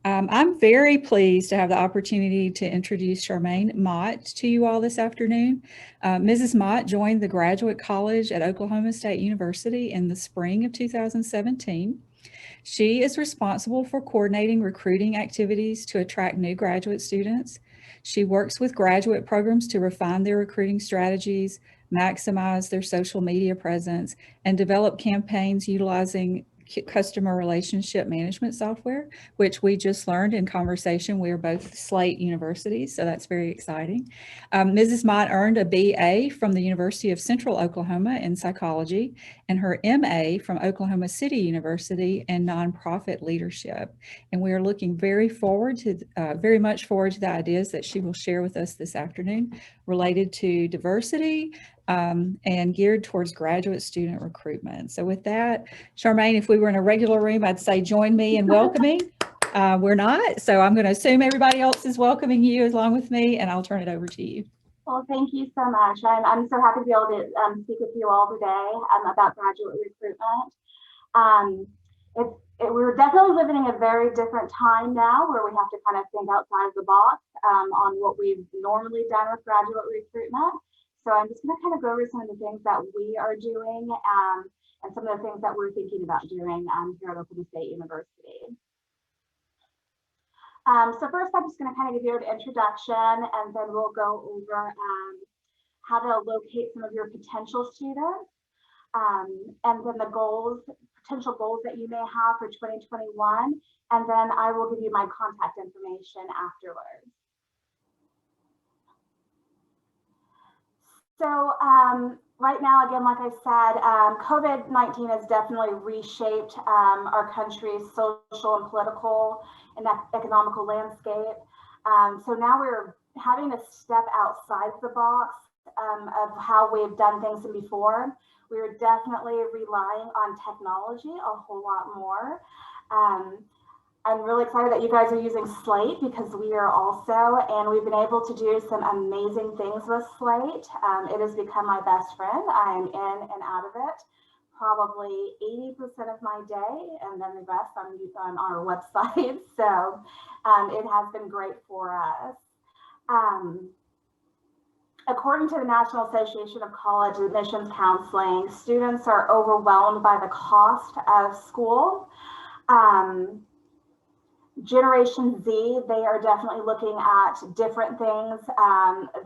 I'm very pleased to have the opportunity to introduce Charmaine Motte to you all this afternoon. Mrs. Motte joined the Graduate College at Oklahoma State University in the spring of 2017. She is responsible for coordinating recruiting activities to attract new graduate students. She works with graduate programs to refine their recruiting strategies, maximize their social media presence, and develop campaigns utilizing customer relationship management software, which we just learned in conversation. We are both Slate universities, so that's very exciting. Mrs. Mott earned a BA from the University of Central Oklahoma in psychology and her MA from Oklahoma City University in nonprofit leadership. And we are looking very much forward to the ideas that she will share with us this afternoon related to diversity, and geared towards graduate student recruitment. So with that, Charmaine, if we were in a regular room, I'd say join me in welcoming. We're not, so I'm going to assume everybody else is welcoming you along with me, and I'll turn it over to you. Well, thank you so much. I'm so happy to be able to speak with you all today about graduate recruitment. We're definitely living in a very different time now where we have to kind of think outside the box on what we've normally done with graduate recruitment. So I'm just going to kind of go over some of the things that we are doing and some of the things that we're thinking about doing here at Oklahoma State University. So first, I'm just going to kind of give you an introduction, and then we'll go over how to locate some of your potential students, and then the potential goals that you may have for 2021, and then I will give you my contact information afterwards. So right now, again, like I said, COVID-19 has definitely reshaped our country's social and political and economical landscape. So now we're having to step outside the box of how we've done things before. We're definitely relying on technology a whole lot more. I'm really excited that you guys are using Slate because we are also, and we've been able to do some amazing things with Slate. It has become my best friend. I am in and out of it probably 80% of my day, and then the rest I'm on our website. So it has been great for us. According to the National Association of College Admissions Counseling, students are overwhelmed by the cost of school. Generation Z, they are definitely looking at different things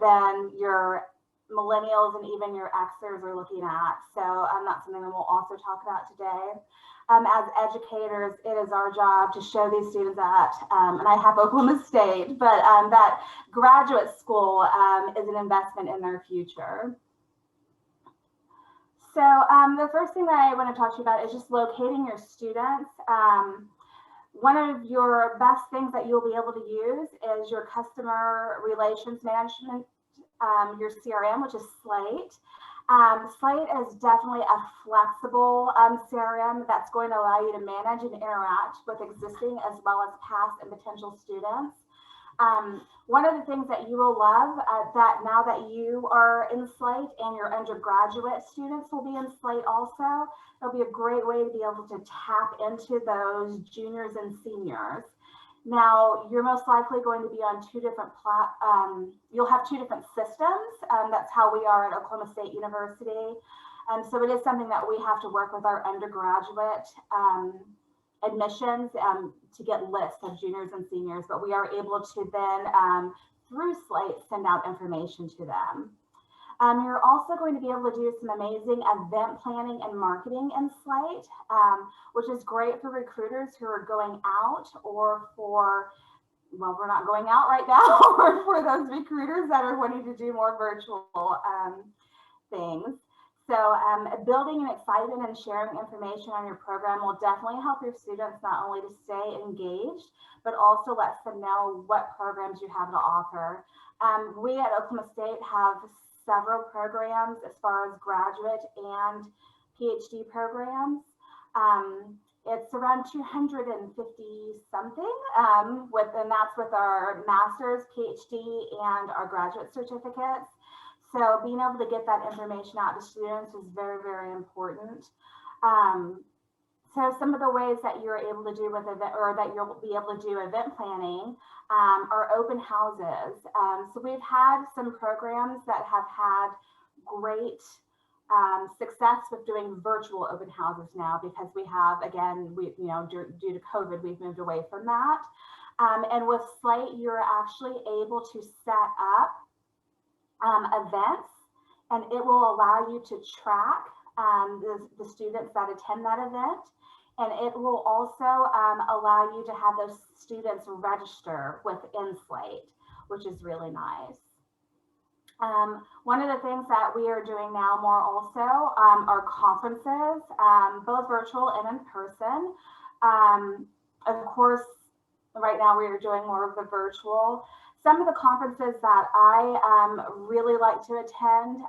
than your millennials and even your Xers are looking at. So that's something that we'll also talk about today. As educators, it is our job to show these students that, and I have Oklahoma State, but that graduate school is an investment in their future. So the first thing that I want to talk to you about is just locating your students. One of your best things that you'll be able to use is your customer relations management, your CRM, which is Slate. Slate is definitely a flexible CRM that's going to allow you to manage and interact with existing as well as past and potential students. One of the things that you will love that now that you are in Slate and your undergraduate students will be in Slate also, it'll be a great way to be able to tap into those juniors and seniors. Now, you're most likely going to be on two different you'll have two different systems. That's how we are at Oklahoma State University. So it is something that we have to work with our undergraduate admissions to get lists of juniors and seniors, but we are able to then, through Slate, send out information to them. You're also going to be able to do some amazing event planning and marketing in Slate, which is great for recruiters who are going out or for, well, we're not going out right now, or for those recruiters that are wanting to do more virtual things. So building an excitement and sharing information on your program will definitely help your students not only to stay engaged, but also lets them know what programs you have to offer. We at Oklahoma State have several programs as far as graduate and PhD programs. It's around 250 something, and that's with our master's, PhD, and our graduate certificates. So being able to get that information out to students is very, very important. So some of the ways that you're able to do with event, or that you'll be able to do event planning, are open houses. So we've had some programs that have had great success with doing virtual open houses now, because we have, again, due to COVID, we've moved away from that. And with Slate, you're actually able to set up events, and it will allow you to track the students that attend that event. And it will also allow you to have those students register within Slate, which is really nice. One of the things that we are doing now more also are conferences, both virtual and in person. Of course, right now we are doing more of the virtual. Some of the conferences that I really like to attend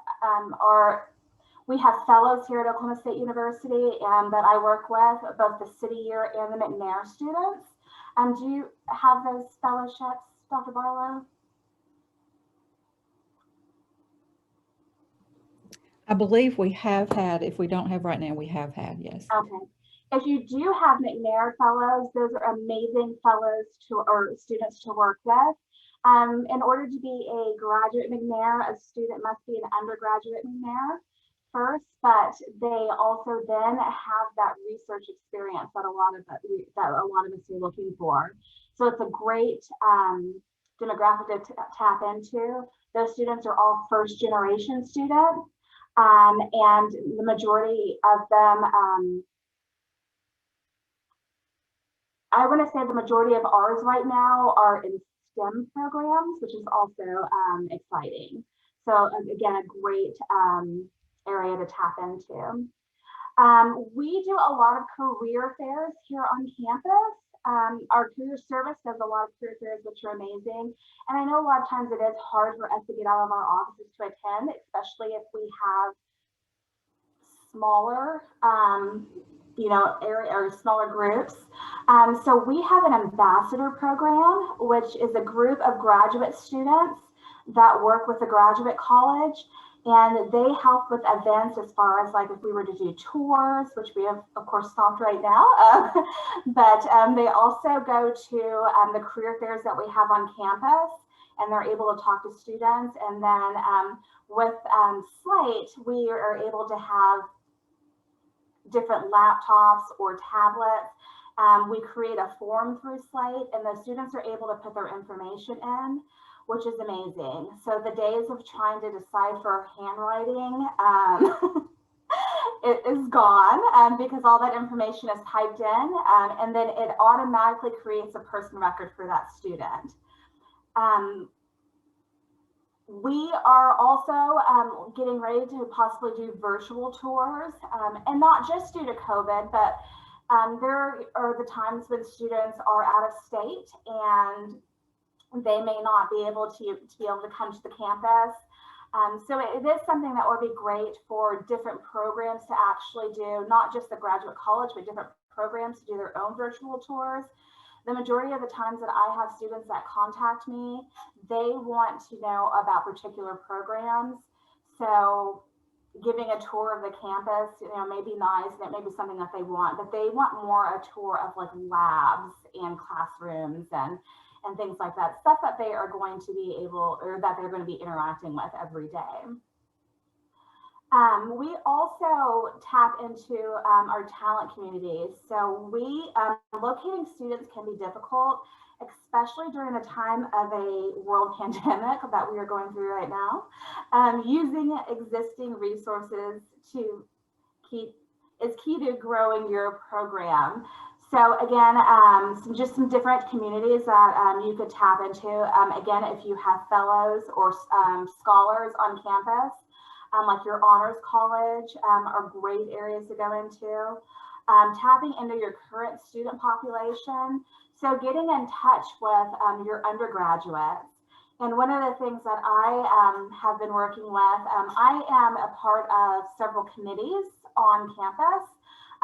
are, we have fellows here at Oklahoma State University that I work with, both the city year and the McNair students. Do you have those fellowships, Dr. Barlow? I believe we have had, if we don't have right now, we have had, yes. Okay. If you do have McNair fellows, those are amazing fellows or students to work with. In order to be a graduate McNair, a student must be an undergraduate McNair first, but they also then have that research experience that a lot of us are looking for. So it's a great demographic to tap into. Those students are all first generation students, and the majority of them, I want to say the majority of ours right now are in STEM programs, which is also exciting. So again, a great area to tap into. We do a lot of career fairs here on campus. Our career service does a lot of career fairs, which are amazing. And I know a lot of times it is hard for us to get out of our offices to attend, especially if we have smaller area or smaller groups. So we have an ambassador program, which is a group of graduate students that work with the graduate college, and they help with events as far as like if we were to do tours, which we have of course stopped right now, but they also go to the career fairs that we have on campus, and they're able to talk to students. And then with Slate, we are able to have different laptops or tablets. We create a form through Slate, and the students are able to put their information in, which is amazing. So the days of trying to decipher handwriting, it is gone, because all that information is typed in, and then it automatically creates a person record for that student. We are also getting ready to possibly do virtual tours, and not just due to COVID, but there are the times when students are out of state and they may not be able to come to the campus. So it is something that would be great for different programs to actually do, not just the graduate college, but different programs to do their own virtual tours. The majority of the times that I have students that contact me, they want to know about particular programs. So giving a tour of the campus, may be nice, and it may be something that they want, but they want more a tour of like labs and classrooms and things like that, stuff that they are going to be able, or that they're going to be interacting with every day. We also tap into our talent communities. So locating students can be difficult, especially during the time of a world pandemic that we are going through right now. Using existing resources is key to growing your program. So again, some different communities that you could tap into. Again, if you have fellows or scholars on campus, like your honors college, are great areas to go into. Tapping into your current student population. So getting in touch with your undergraduates. And one of the things that I have been working with, I am a part of several committees on campus.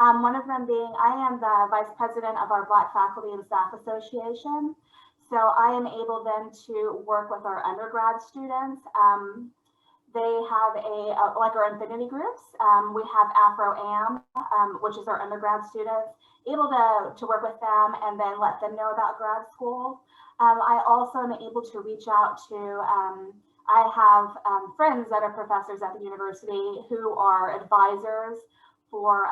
One of them being, I am the vice president of our Black Faculty and Staff Association. So I am able then to work with our undergrad students. They have like our affinity groups. We have Afro-Am, which is our undergrad students, able to work with them and then let them know about grad school. I also am able to reach out to, I have friends that are professors at the university who are advisors for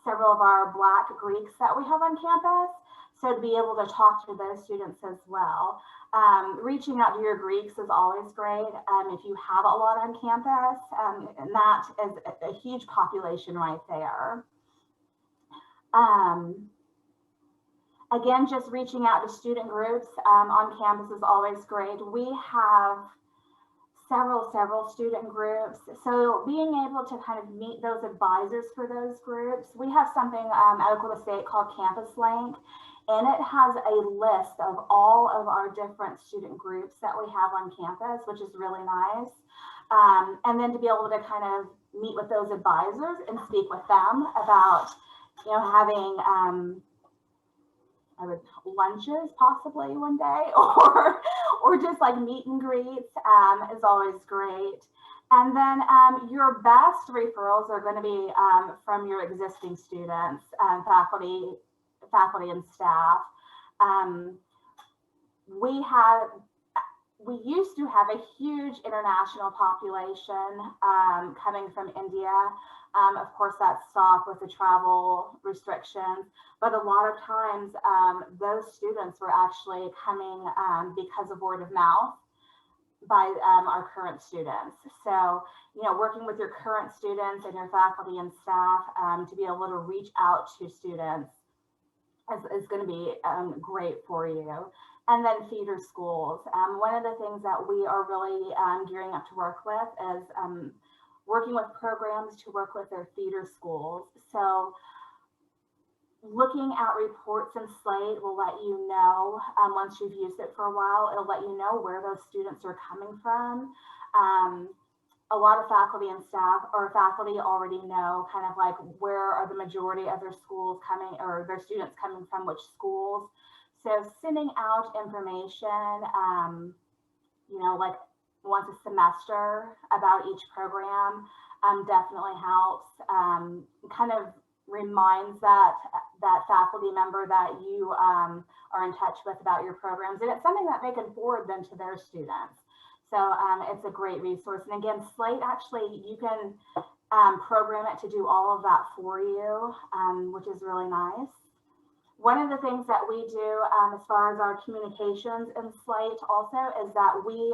several of our Black Greeks that we have on campus. So to be able to talk to those students as well. Reaching out to your Greeks is always great if you have a lot on campus, and that is a huge population right there. Again, just reaching out to student groups on campus is always great. We have several student groups. So being able to kind of meet those advisors for those groups, we have something at Oklahoma State called Campus Link, and it has a list of all of our different student groups that we have on campus, which is really nice. And then to be able to kind of meet with those advisors and speak with them about, you know, having lunches possibly one day, or just like meet and greets is always great. And then your best referrals are going to be from your existing students, faculty and staff. We used to have a huge international population coming from India. Of course, that stopped with the travel restrictions, but a lot of times those students were actually coming because of word of mouth by our current students. So, you know, working with your current students and your faculty and staff to be able to reach out to students is going to be great for you. And then feeder schools. One of the things that we are really gearing up to work with is working with programs to work with their feeder schools. So looking at reports in Slate will let you know, once you've used it for a while, it'll let you know where those students are coming from. A lot of faculty and staff or faculty already know kind of like where are the majority of their schools coming or their students coming from which schools. So sending out information, you know, like once a semester about each program definitely helps. Kind of reminds that faculty member that you are in touch with about your programs, and it's something that they can forward then to their students. So it's a great resource. And again, Slate, actually, you can program it to do all of that for you, which is really nice. One of the things that we do as far as our communications in Slate also is that we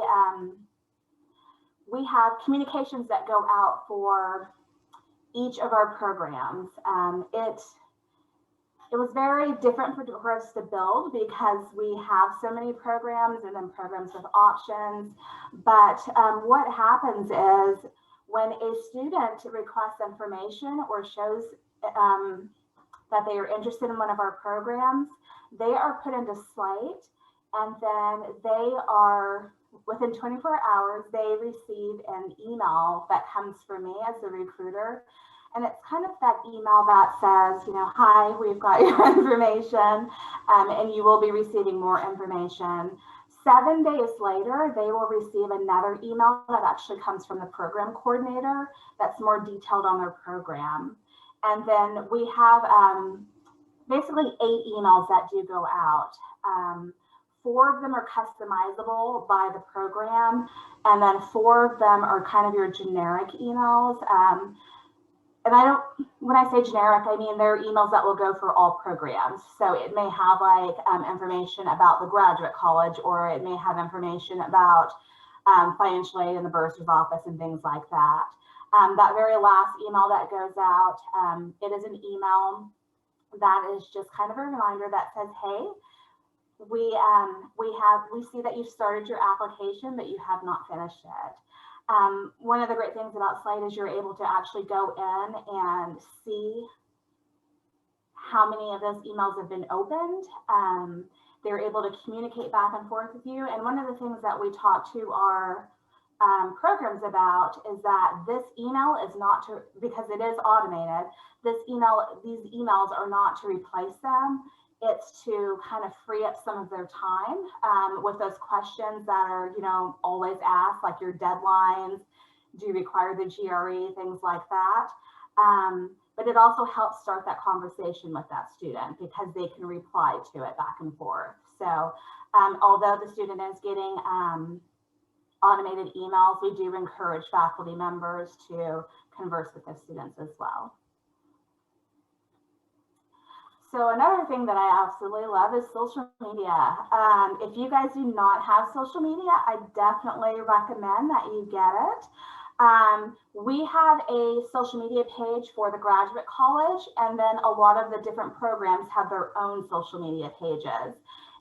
have communications that go out for each of our programs. It was very different for us to build because we have so many programs and then programs with options. But what happens is when a student requests information or shows that they are interested in one of our programs, they are put into Slate, and then they are, within 24 hours, they receive an email that comes from me as the recruiter. And it's kind of that email that says, you know, hi, we've got your information, and you will be receiving more information. 7 days later, they will receive another email that actually comes from the program coordinator that's more detailed on their program. And then we have basically 8 emails that do go out. 4 of them are customizable by the program, and then 4 of them are kind of your generic emails. And I don't, when I say generic, I mean they're emails that will go for all programs. So it may have like information about the graduate college, or it may have information about financial aid in the bursar's office and things like that. That very last email that goes out, it is an email that is just kind of a reminder that says, hey, we see that you've started your application, but you have not finished it. One of the great things about Slate is you're able to actually go in and see how many of those emails have been opened. They're able to communicate back and forth with you. And one of the things that we talk to our programs about is that this email is not to, because it is automated, these emails are not to replace them. it's to kind of free up some of their time with those questions that are, always asked, like your deadlines, do you require the GRE, things like that. But it also helps start that conversation with that student because they can reply to it back and forth. So although the student is getting automated emails, we do encourage faculty members to converse with the students as well. So another thing that I absolutely love is social media. If you guys do not have social media, I definitely recommend that you get it. We have a social media page for the graduate college, and then a lot of the different programs have their own social media pages.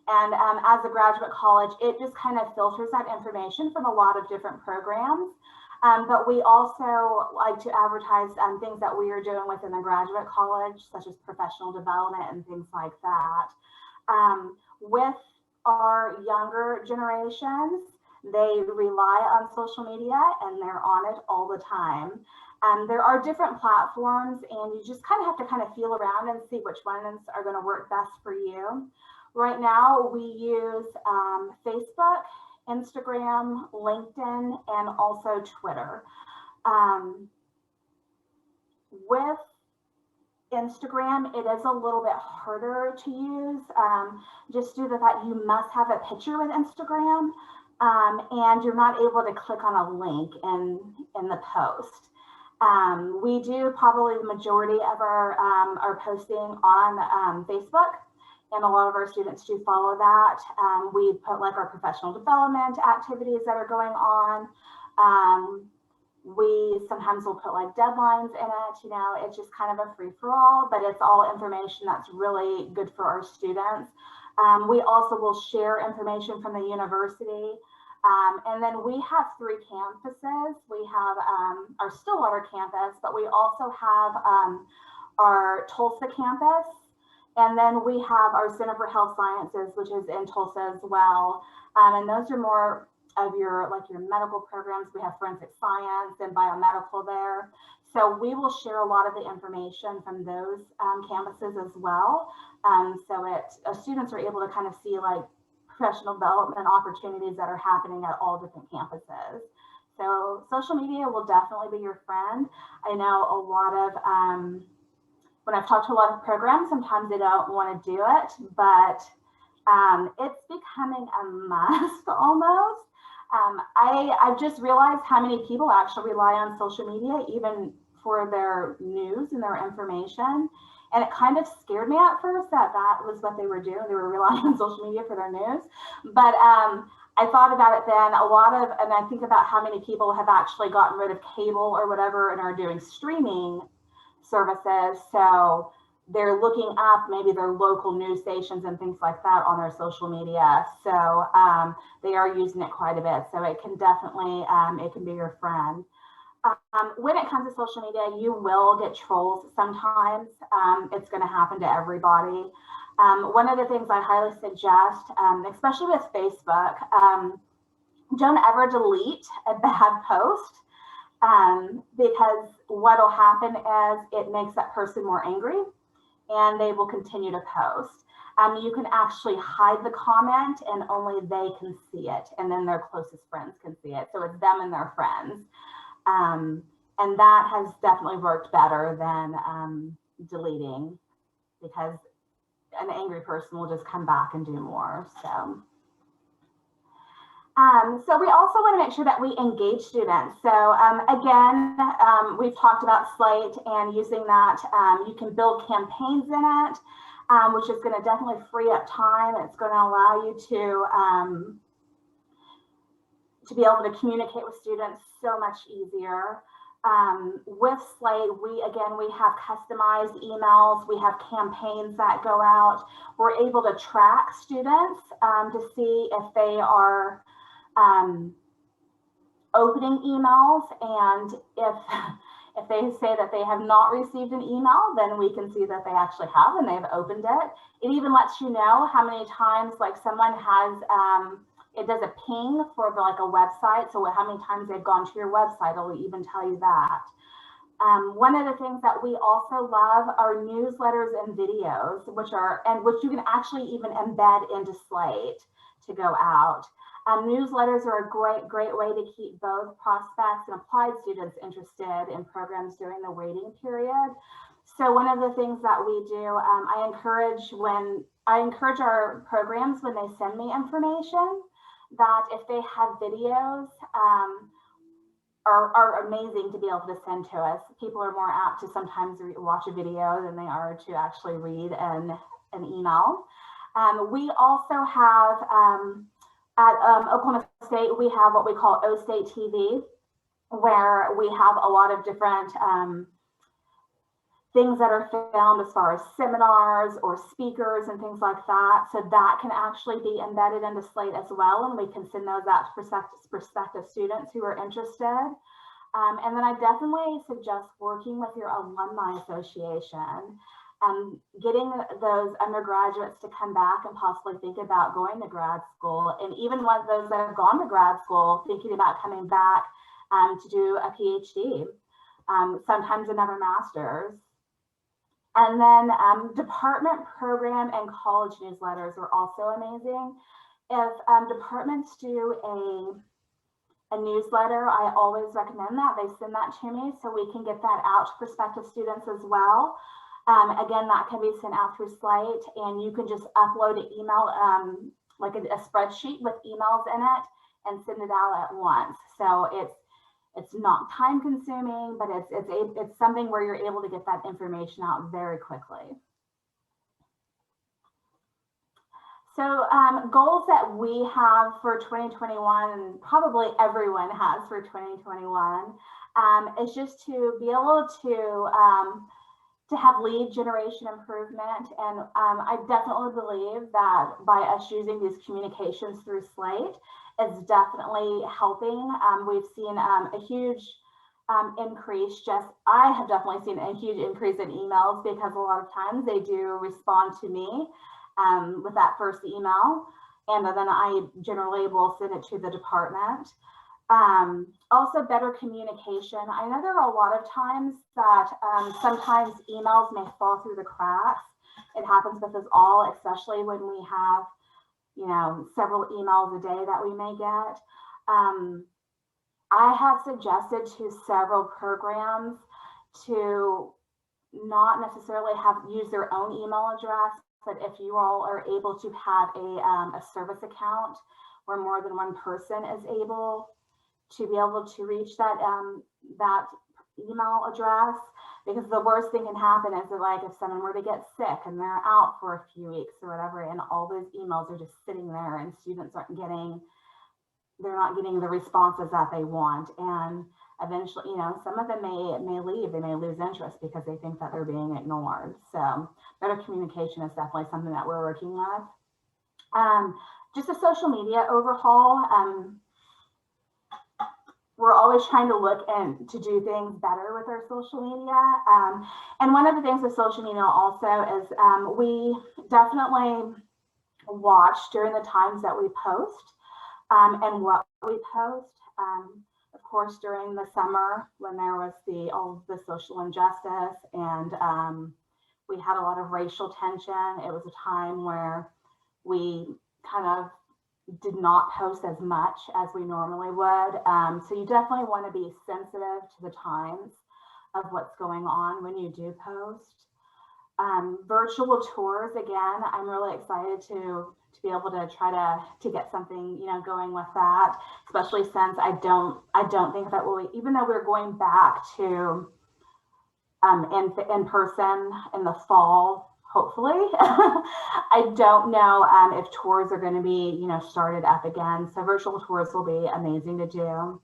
And as a graduate college, it just kind of filters that information from a lot of different programs. But we also like to advertise things that we are doing within the graduate college, such as professional development and things like that. With our younger generations, they rely on social media and they're on it all the time. There are different platforms, and you just kind of have to kind of feel around and see which ones are going to work best for you. Right now, we use Facebook, Instagram, LinkedIn, and also Twitter. With Instagram, it is a little bit harder to use, just due to that you must have a picture with Instagram, and you're not able to click on a link in the post. We do probably the majority of our posting on Facebook, and a lot of our students do follow that. We put like our professional development activities that are going on. We sometimes will put like deadlines in it, it's just kind of a free-for-all, but it's all information that's really good for our students. We also will share information from the university. And then we have 3 campuses. We have our Stillwater campus, but we also have our Tulsa campus. And then we have our Center for Health Sciences, which is in Tulsa as well. And those are more of your medical programs. We have forensic science and biomedical there. So we will share a lot of the information from those campuses as well. So students are able to kind of see like professional development opportunities that are happening at all different campuses. So social media will definitely be your friend. I know a lot of, when I've talked to a lot of programs, sometimes they don't want to do it, but it's becoming a must almost. I've just realized how many people actually rely on social media, even for their news and their information. And it kind of scared me at first that was what they were doing. They were relying on social media for their news. But I thought about it then, and I think about how many people have actually gotten rid of cable or whatever and are doing streaming services. So they're looking up maybe their local news stations and things like that on their social media. So they are using it quite a bit. So it can definitely, it can be your friend. When it comes to social media, you will get trolls sometimes. It's going to happen to everybody. One of the things I highly suggest, especially with Facebook, don't ever delete a bad post, because what will happen is it makes that person more angry and they will continue to post. You can actually hide the comment and only they can see it, and then their closest friends can see it. So it's them and their friends. And that has definitely worked better than deleting, because an angry person will just come back and do more. So we also want to make sure that we engage students. So again, we've talked about Slate and using that. You can build campaigns in it, which is going to definitely free up time. It's going to allow you to be able to communicate with students so much easier. With Slate, we have customized emails. We have campaigns that go out. We're able to track students to see if they are opening emails, and if they say that they have not received an email, then we can see that they actually have and they've opened it. It even lets you know how many times like someone has it does a ping for like a website. So how many times they've gone to your website, it'll even tell you that. One of the things that we also love are newsletters and videos, which you can actually even embed into Slate to go out. Newsletters are a great way to keep both prospects and applied students interested in programs during the waiting period. So one of the things that we do, I encourage our programs when they send me information, that if they have videos, are amazing to be able to send to us. People are more apt to sometimes watch a video than they are to actually read an email. We also have, at Oklahoma State, we have what we call O-State TV, where we have a lot of different things that are filmed as far as seminars or speakers and things like that. So that can actually be embedded into Slate as well, and we can send those out to prospective students who are interested. And then I definitely suggest working with your alumni association and getting those undergraduates to come back and possibly think about going to grad school. And even those that have gone to grad school, thinking about coming back to do a PhD, sometimes another master's. And then department, program, and college newsletters are also amazing. If departments do a newsletter, I always recommend that they send that to me so we can get that out to prospective students as well. Again, that can be sent out through Slate, and you can just upload an email, like a spreadsheet with emails in it, and send it out at once. So it's not time consuming, but it's something where you're able to get that information out very quickly. So goals that we have for 2021, and probably everyone has for 2021, is just to be able to have lead generation improvement. And I definitely believe that by us using these communications through Slate, is definitely helping. We've seen a huge increase. I have definitely seen a huge increase in emails, because a lot of times they do respond to me with that first email, and then I generally will send it to the department. Also, better communication. I know there are a lot of times that sometimes emails may fall through the cracks. It happens with us all, especially when we have several emails a day that we may get. I have suggested to several programs to not necessarily use their own email address, but if you all are able to have a service account where more than one person is able to reach that email address, because the worst thing can happen is that, like, if someone were to get sick and they're out for a few weeks or whatever, and all those emails are just sitting there, and students they're not getting the responses that they want, and eventually, some of them may leave, they may lose interest because they think that they're being ignored. So better communication is definitely something that we're working with. Just a social media overhaul. We're always trying to look and to do things better with our social media. And one of the things with social media also is we definitely watch during the times that we post and what we post. Of course, during the summer when there was all the social injustice and we had a lot of racial tension, it was a time where we kind of did not post as much as we normally would. So you definitely want to be sensitive to the times of what's going on when you do post. Virtual tours, again, I'm really excited to be able to try to get something going with that, especially since I don't think that even though we're going back to in person in the fall, hopefully. I don't know if tours are going to be, started up again. So virtual tours will be amazing to do.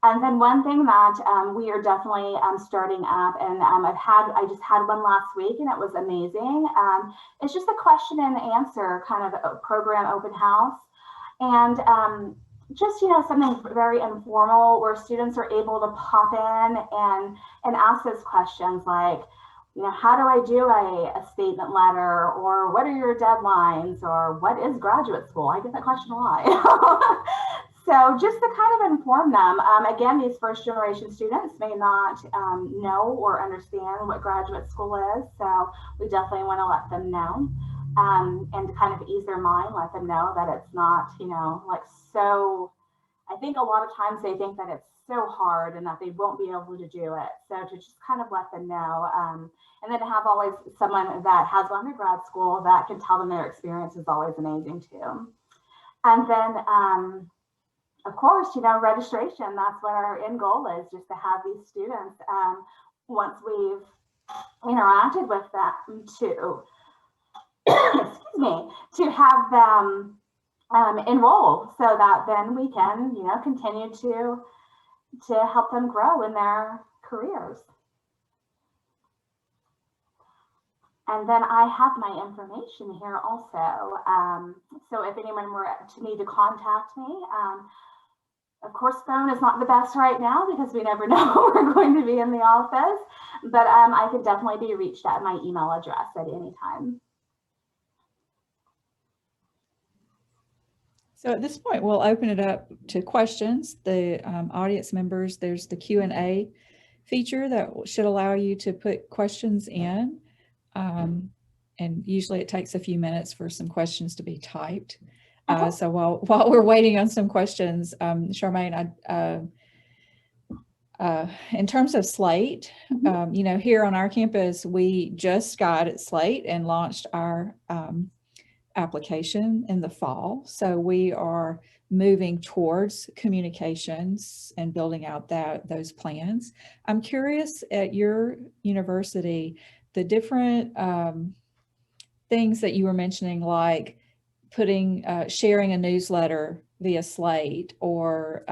And then one thing that we are definitely starting up, and I just had one last week, and it was amazing. It's just a question and answer kind of a program open house, and just something very informal where students are able to pop in and ask those questions like, how do I do a statement letter, or what are your deadlines, or what is graduate school? I get that question a lot. So just to kind of inform them, again, these first generation students may not know or understand what graduate school is. So we definitely want to let them know and to kind of ease their mind, let them know that it's not, you know, like so, I think a lot of times they think that it's so hard and that they won't be able to do it. So to just kind of let them know, and then to have always someone that has gone to grad school that can tell them their experience is always amazing too. And then, of course, you know, registration, that's what our end goal is, just to have these students, once we've interacted with them to, excuse me, to have them enroll so that then we can, you know, continue to help them grow in their careers. And then I have my information here also. So if anyone were to need to contact me, of course, phone is not the best right now because we never know we're going to be in the office, but I can definitely be reached at my email address at any time. So at this point, we'll open it up to questions. The audience members, there's the Q&A feature that should allow you to put questions in. And usually it takes a few minutes for some questions to be typed. So while we're waiting on some questions, Charmaine, in terms of Slate, you know, here on our campus, we just got at Slate and launched our application in the fall. So we are moving towards communications and building out those plans. I'm curious, at your university, the different things that you were mentioning, like sharing a newsletter via Slate, or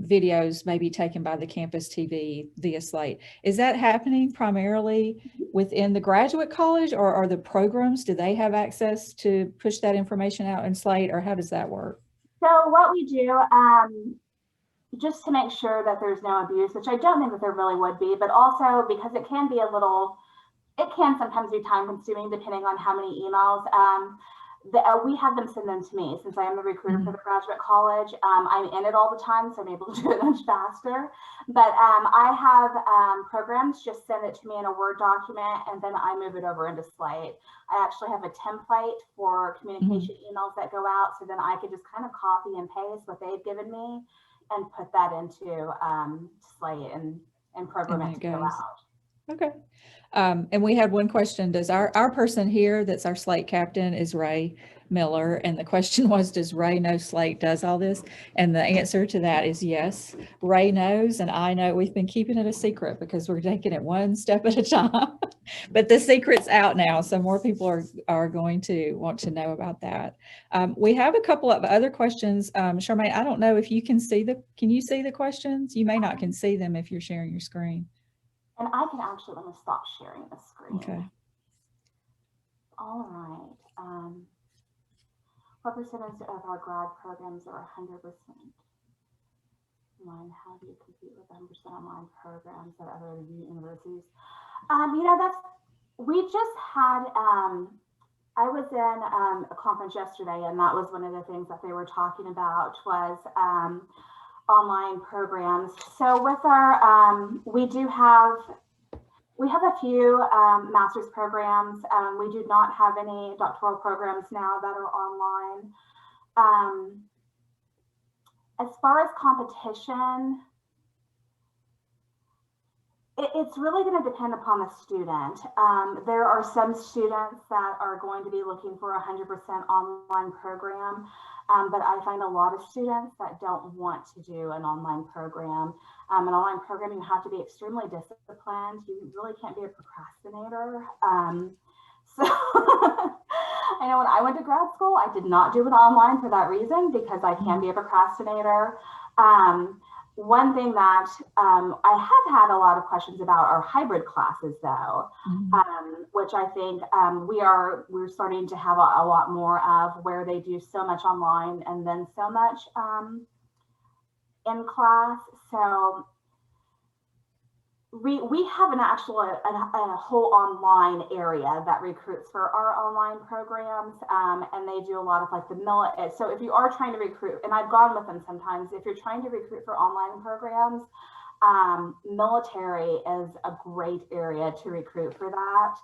videos maybe taken by the campus TV via Slate. Is that happening primarily within the graduate college, or are the programs, do they have access to push that information out in Slate, or how does that work? So what we do, just to make sure that there's no abuse, which I don't think that there really would be, but also because it can be it can sometimes be time consuming depending on how many emails. We have them send them to me since I am the recruiter for the graduate college. I'm in it all the time, so I'm able to do it much faster. But I have programs just send it to me in a Word document, and then I move it over into Slate. I actually have a template for communication emails that go out, so then I can just kind of copy and paste what they've given me and put that into Slate and program it to go out. Okay. And we had one question. Does our person here that's our Slate captain is Ray Miller. And the question was, does Ray know Slate does all this? And the answer to that is yes. Ray knows, and I know. We've been keeping it a secret because we're taking it one step at a time. But the secret's out now, so more people are going to want to know about that. We have a couple of other questions. Charmaine, I don't know if you can see can you see the questions? You may not can see them if you're sharing your screen. And I can actually, let me stop sharing the screen. Okay. All right. What percentage of our grad programs are 100% online? How do you compete with 100% online programs at other universities? You know, we just had, I was in a conference yesterday, and that was one of the things that they were talking about was online programs. So with our, we have a few master's programs. We do not have any doctoral programs now that are online. As far as competition, it's really going to depend upon the student. There are some students that are going to be looking for a 100% online program, but I find a lot of students that don't want to do an online program. An online program, you have to be extremely disciplined. You really can't be a procrastinator. So I know when I went to grad school, I did not do it online for that reason, because I can be a procrastinator. One thing that I have had a lot of questions about are hybrid classes, though, which I think we're starting to have a lot more of, where they do so much online and then so much in class. So, you know, we have an actual a whole online area that recruits for our online programs, and they do a lot of like the military. So if you are trying to recruit, and I've gone with them sometimes, if you're trying to recruit for online programs, military is a great area to recruit for that.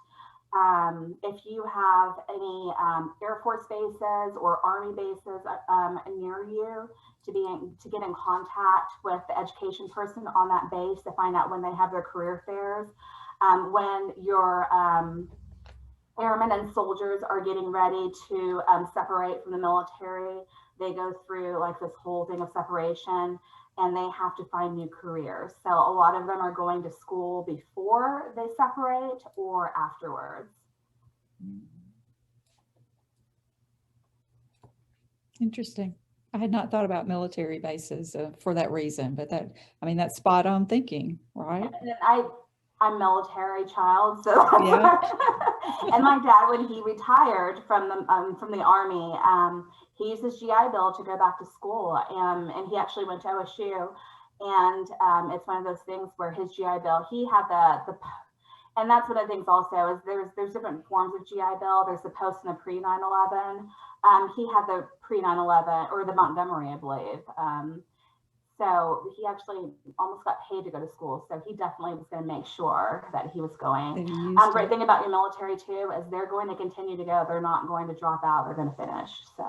If you have any Air Force bases or Army bases near you, to get in contact with the education person on that base to find out when they have their career fairs. When your airmen and soldiers are getting ready to separate from the military, they go through like this whole thing of separation, and they have to find new careers. So a lot of them are going to school before they separate or afterwards. Interesting. I had not thought about military bases for that reason, but that, I mean, that's spot on thinking, right? And I'm military child, so Yeah. and my dad, when he retired from the Army, he used his GI Bill to go back to school, and he actually went to OSU, and it's one of those things where his GI Bill, he had the and that's one of the things also is there's different forms of GI Bill. There's the post and the pre 9/11. He had the pre 9/11 or the Montgomery, I believe. So he actually almost got paid to go to school. So he definitely was going to make sure that he was going. Great thing about your military too is they're going to continue to go. They're not going to drop out. They're going to finish. So.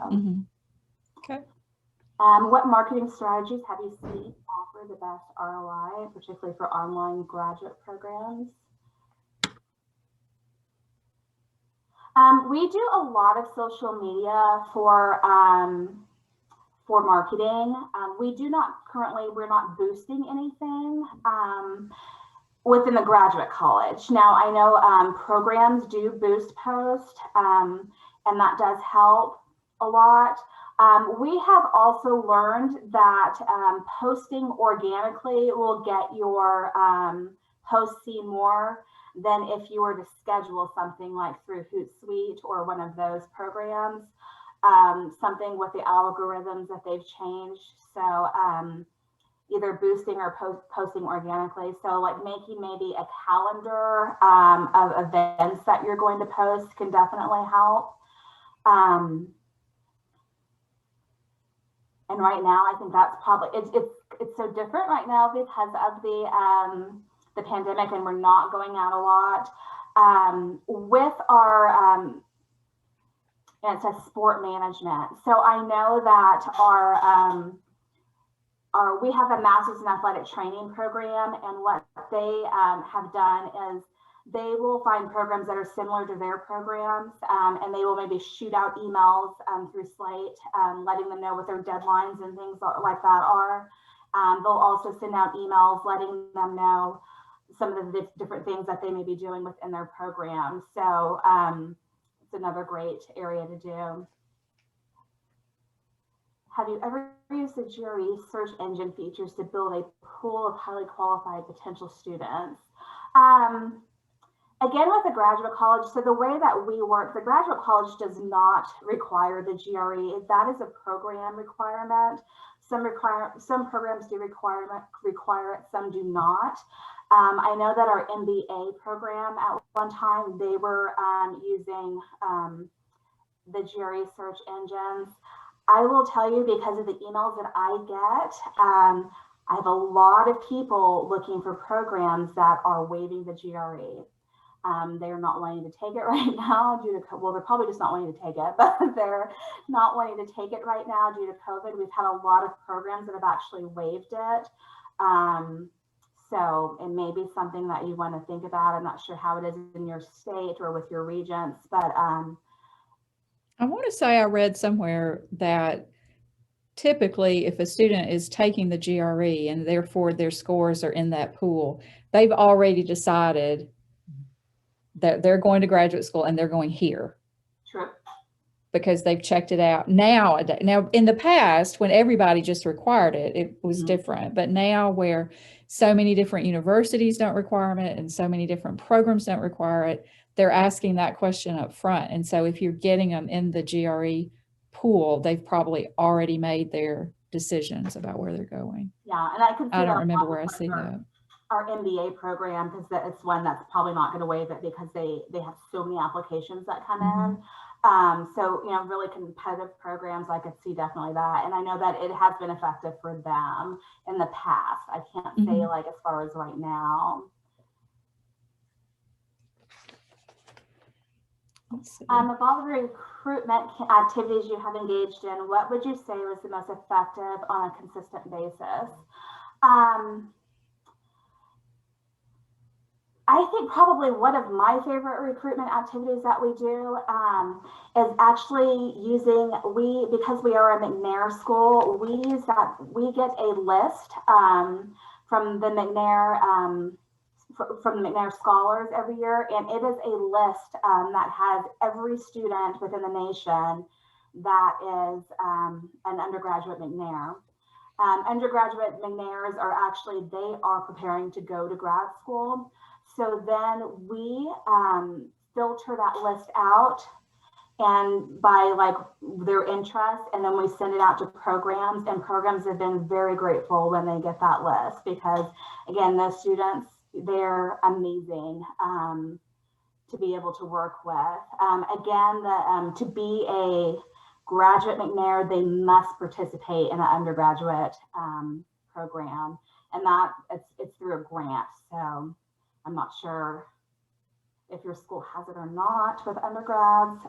Okay. What marketing strategies have you seen offer the best ROI, particularly for online graduate programs? We do a lot of social media for marketing. We're not boosting anything within the graduate college. Now, I know programs do boost post, and that does help a lot. We have also learned that posting organically will get your posts seen more than if you were to schedule something like through Hootsuite or one of those programs, something with the algorithms that they've changed. So either boosting or posting organically. So like making maybe a calendar of events that you're going to post can definitely help. And right now, I think that's probably, it's so different right now because of the pandemic, and we're not going out a lot. With our, it says sport management. So I know that we have a master's in athletic training program, and what they have done is they will find programs that are similar to their programs, and they will maybe shoot out emails through Slate, letting them know what their deadlines and things like that are. They'll also send out emails letting them know some of the different things that they may be doing within their program. So it's another great area to do. Have you ever used the GRE search engine features to build a pool of highly qualified potential students? Again, with the graduate college, so the way that we work, the graduate college does not require the GRE. That is a program requirement. Some programs do require it, some do not. I know that our MBA program at one time, they were using the GRE search engines. I will tell you, because of the emails that I get, I have a lot of people looking for programs that are waiving the GRE. They're not wanting to take it right now due to, well, they're probably just not wanting to take it, but they're not wanting to take it right now due to COVID. We've had a lot of programs that have actually waived it. So it may be something that you want to think about. I'm not sure how it is in your state or with your regents, but I want to say I read somewhere that typically if a student is taking the GRE and therefore their scores are in that pool, they've already decided that they're going to graduate school and they're going here. Sure. Because they've checked it out. Now in the past, when everybody just required it, it was different. But now where so many different universities don't require it and so many different programs don't require it, they're asking that question up front. And so if you're getting them in the GRE pool, they've probably already made their decisions about where they're going. Yeah, and I could. I don't remember where I see that. our MBA program, because it's one that's probably not going to waive it because they have so many applications that come in. So, you know, really competitive programs, I could see definitely that. And I know that it has been effective for them in the past. I can't say like as far as right now. Of all the recruitment activities you have engaged in, what would you say was the most effective on a consistent basis? I think probably one of my favorite recruitment activities that we do is actually using, because we are a McNair school, we get a list from the McNair scholars every year, and it is a list that has every student within the nation that is an undergraduate McNair. Undergraduate McNairs are actually, they are preparing to go to grad school. So then we filter that list out and by like their interest, and then we send it out to programs, and programs have been very grateful when they get that list, because again, those students, they're amazing to be able to work with. Again, to be a graduate McNair, they must participate in an undergraduate program, and that it's through a grant. So I'm not sure if your school has it or not with undergrads.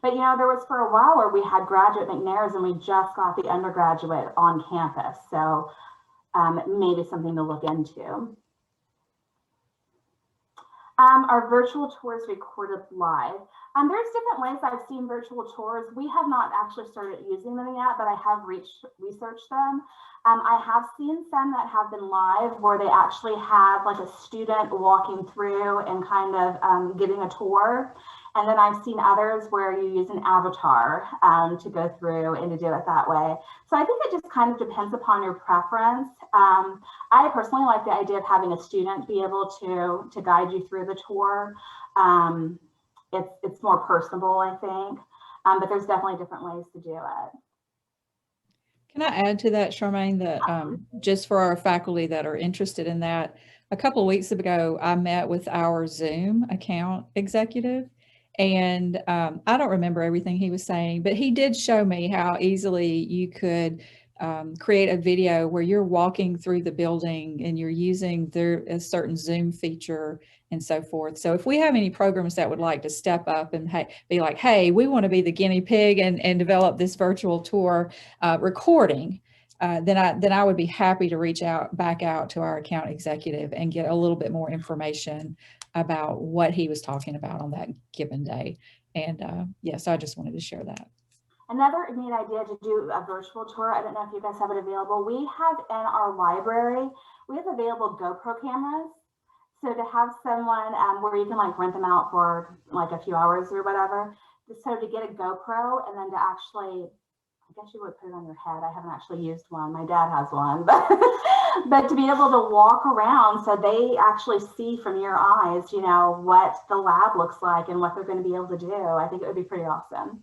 But you know, there was for a while where we had graduate McNairs and we just got the undergraduate on campus. So maybe something to look into. Are virtual tours recorded live? There's different ways I've seen virtual tours. We have not actually started using them yet, but I have researched them. I have seen some that have been live where they actually have like a student walking through and kind of giving a tour. And then I've seen others where you use an avatar to go through and to do it that way. So I think it just kind of depends upon your preference. I personally like the idea of having a student be able to guide you through the tour. It's more personable, I think, but there's definitely different ways to do it. Can I add to that, Charmaine, that just for our faculty that are interested in that, a couple of weeks ago, I met with our Zoom account executive, and I don't remember everything he was saying, but he did show me how easily you could create a video where you're walking through the building and you're using a certain Zoom feature and so forth. So if we have any programs that would like to step up and be like, hey, we want to be the guinea pig and develop this virtual tour recording, then I would be happy to reach back out to our account executive and get a little bit more information about what he was talking about on that given day. And yes, I just wanted to share that. Another neat idea to do a virtual tour, I don't know if you guys have it available. We have in our library, we have available GoPro cameras. So to have someone where you can like rent them out for like a few hours or whatever. So to get a GoPro and then to actually, I guess you would put it on your head. I haven't actually used one. My dad has one, but to be able to walk around so they actually see from your eyes, you know, what the lab looks like and what they're going to be able to do. I think it would be pretty awesome.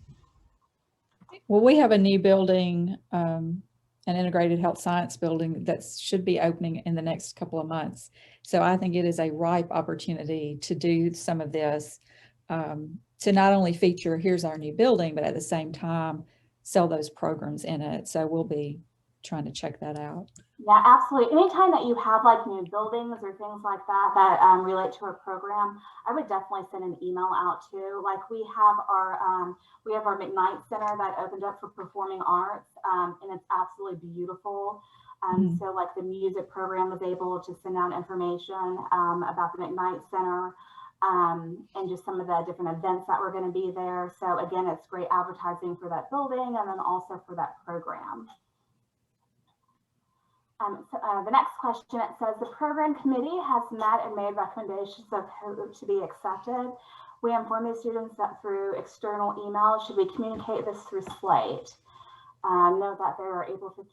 Well, we have a new building, an integrated health science building that should be opening in the next couple of months. So I think it is a ripe opportunity to do some of this, to not only feature, here's our new building, but at the same time, sell those programs in it. So we'll be trying to check that out. Yeah, absolutely. Anytime that you have like new buildings or things like that relate to a program, I would definitely send an email out to. Like we have our McKnight Center that opened up for performing arts, and it's absolutely beautiful. So like the music program was able to send out information about the McKnight Center and just some of the different events that were going to be there. So again, it's great advertising for that building and then also for that program. The next question, it says, the program committee has met and made recommendations of who to be accepted. We inform the students that through external email. Should we communicate this through Slate? Know that they are able to,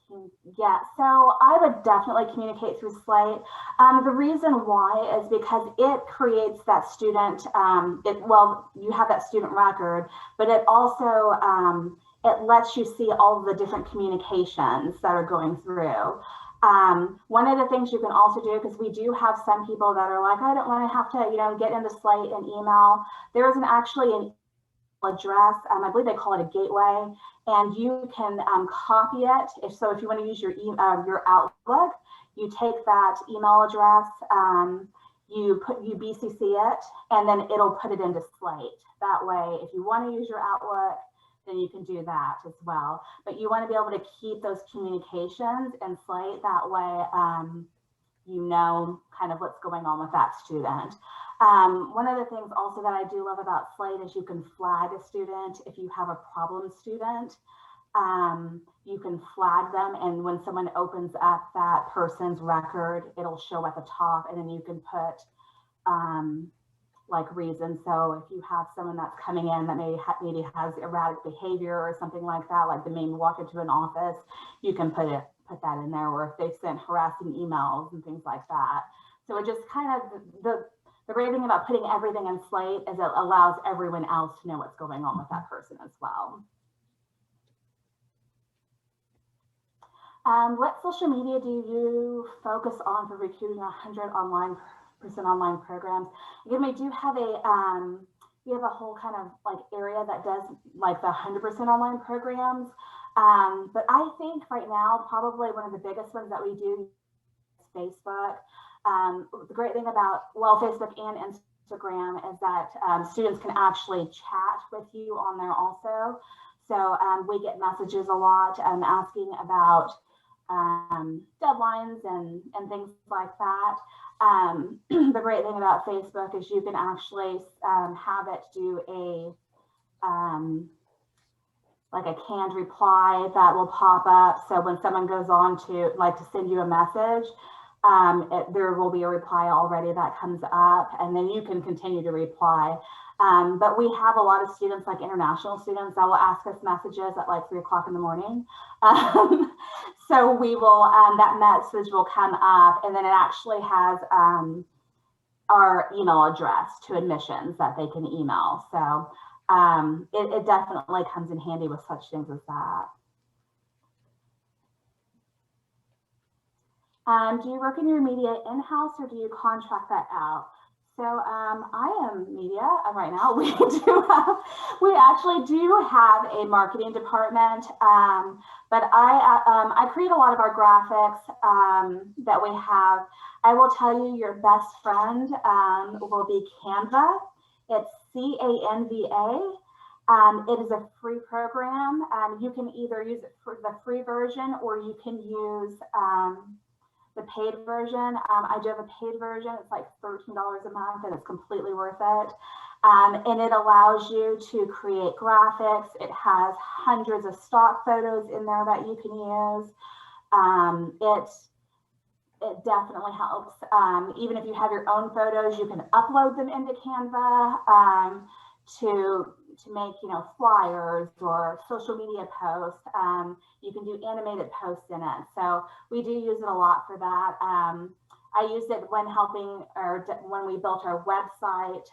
yeah, so I would definitely communicate through Slate. The reason why is because it creates that student, well, you have that student record, but it also it lets you see all of the different communications that are going through. One of the things you can also do, because we do have some people that are like, I don't want to have to, get into Slate and email. There is actually an address, I believe they call it a gateway, and you can copy it. If you want to use your Outlook, you take that email address, you BCC it, and then it'll put it into Slate. That way, if you want to use your Outlook, then you can do that as well. But you want to be able to keep those communications in Slate. That way, you know kind of what's going on with that student. One of the things also that I do love about Slate is you can flag a student. If you have a problem student, you can flag them, and when someone opens up that person's record, it'll show at the top, and then you can put like reasons. So if you have someone that's coming in that maybe has erratic behavior or something like that, like they may walk into an office, you can put that in there, or if they've sent harassing emails and things like that. So it just kind of, the great thing about putting everything in Slate is it allows everyone else to know what's going on with that person as well. What social media do you focus on for recruiting 100% online programs? Again, we do have a whole kind of like area that does like the 100% online programs. But I think right now, probably one of the biggest ones that we do is Facebook. The great thing about, Facebook and Instagram is that students can actually chat with you on there also. So we get messages a lot asking about deadlines and things like that. The great thing about Facebook is you can actually have it do like a canned reply that will pop up. So when someone goes on to send you a message, there will be a reply already that comes up, and then you can continue to reply. But we have a lot of students, like international students, that will ask us messages at like 3 o'clock in the morning. So we will, that message will come up, and then it actually has our email address to admissions that they can email. So it definitely comes in handy with such things as that. Do you work in your media in-house, or do you contract that out? So I am media right now. We actually do have a marketing department, but I create a lot of our graphics that we have. I will tell you, your best friend will be Canva. It's CANVA. It is a free program. You can either use it for the free version, or you can use the paid version. I do have a paid version. It's like $13 a month, and it's completely worth it. And it allows you to create graphics. It has hundreds of stock photos in there that you can use. It definitely helps. Even if you have your own photos, you can upload them into Canva to make, flyers or social media posts. You can do animated posts in it. So we do use it a lot for that. I used it when when we built our website.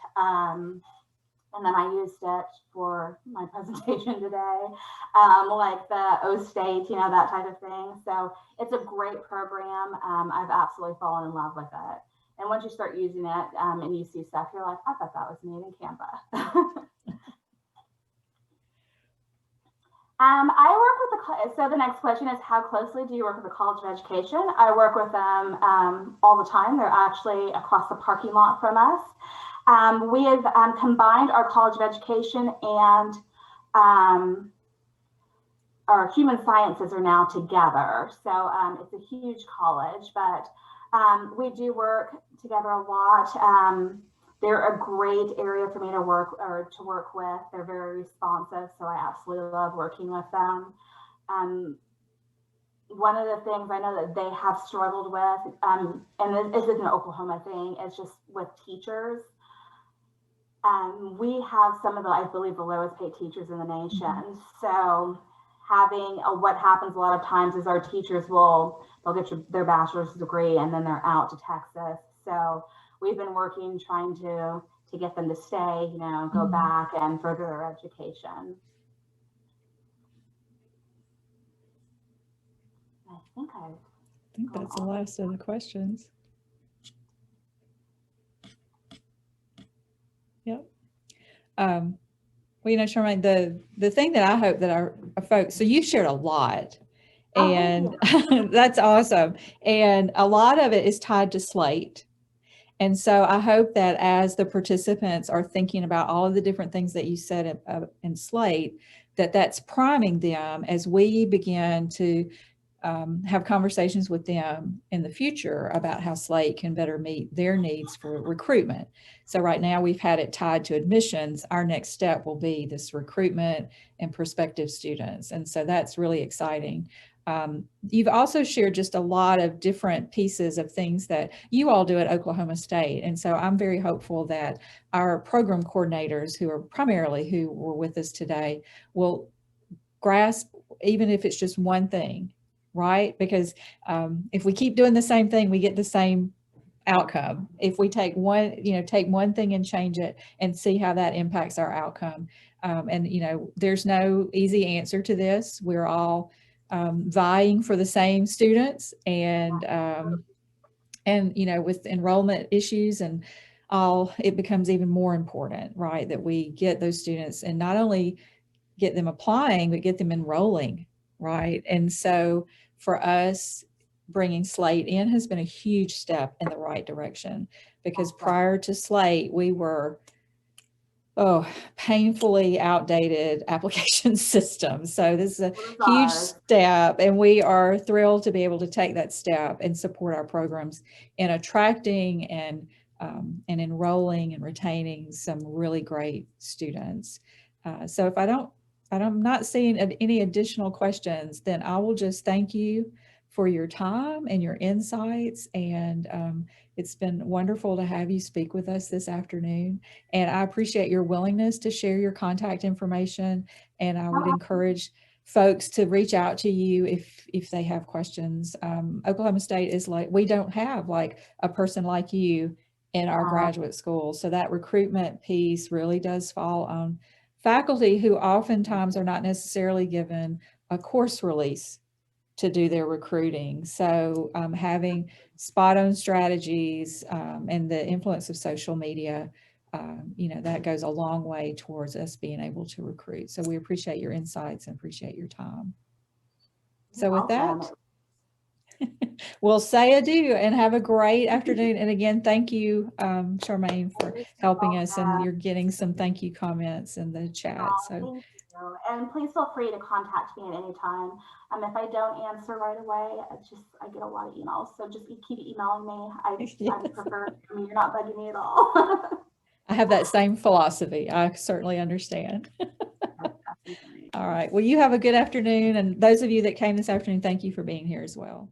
And then I used it for my presentation today, like the O State, that type of thing. So it's a great program. I've absolutely fallen in love with it. And once you start using it and you see stuff, you're like, I thought that was made in Canva. I work with so the next question is, how closely do you work with the College of Education? I work with them all the time. They're actually across the parking lot from us. We have combined our College of Education and our human sciences are now together. So it's a huge college, but we do work together a lot. They're a great area for me to work with. They're very responsive, so I absolutely love working with them. One of the things I know that they have struggled with, and this isn't an Oklahoma thing, it's just with teachers. We have some of I believe, the lowest paid teachers in the nation. So having what happens a lot of times is our teachers they'll get their bachelor's degree and then they're out to Texas. So we've been working, trying to get them to stay, go back and further their education. I think that's the last of the questions. Yep. Well, you know, Charmaine, the thing that I hope that our folks, so you shared a lot, and that's awesome. And a lot of it is tied to Slate. And so I hope that as the participants are thinking about all of the different things that you said in Slate, that that's priming them as we begin to have conversations with them in the future about how Slate can better meet their needs for recruitment. So right now we've had it tied to admissions. Our next step will be this recruitment and prospective students. And so that's really exciting. You've also shared just a lot of different pieces of things that you all do at Oklahoma State. And so I'm very hopeful that our program coordinators, who are primarily who were with us today, will grasp, even if it's just one thing, right? Because if we keep doing the same thing, we get the same outcome. If we take one, take one thing and change it and see how that impacts our outcome. And, there's no easy answer to this. We're all vying for the same students, and with enrollment issues and all, it becomes even more important, right, that we get those students and not only get them applying, but get them enrolling, right? And so for us, bringing Slate in has been a huge step in the right direction, because prior to Slate, we were painfully outdated application system. So this is a huge step, and we are thrilled to be able to take that step and support our programs in attracting and enrolling and retaining some really great students. So if I'm not seeing any additional questions, then I will just thank you for your time and your insights. And it's been wonderful to have you speak with us this afternoon. And I appreciate your willingness to share your contact information. And I would encourage folks to reach out to you if they have questions. Oklahoma State is we don't have like a person like you in our graduate school. So that recruitment piece really does fall on faculty who oftentimes are not necessarily given a course release to do their recruiting. So having spot on strategies and the influence of social media, that goes a long way towards us being able to recruit. So we appreciate your insights and appreciate your time. So with that, we'll say adieu and have a great afternoon. And again, thank you, Charmaine, for helping us, and you're getting some thank you comments in the chat. So thank you. And please feel free to contact me at any time. If I don't answer right away, I get a lot of emails. So just keep emailing me. I prefer, you're not bugging me at all. I have that same philosophy. I certainly understand. All right. Well, you have a good afternoon. And those of you that came this afternoon, thank you for being here as well.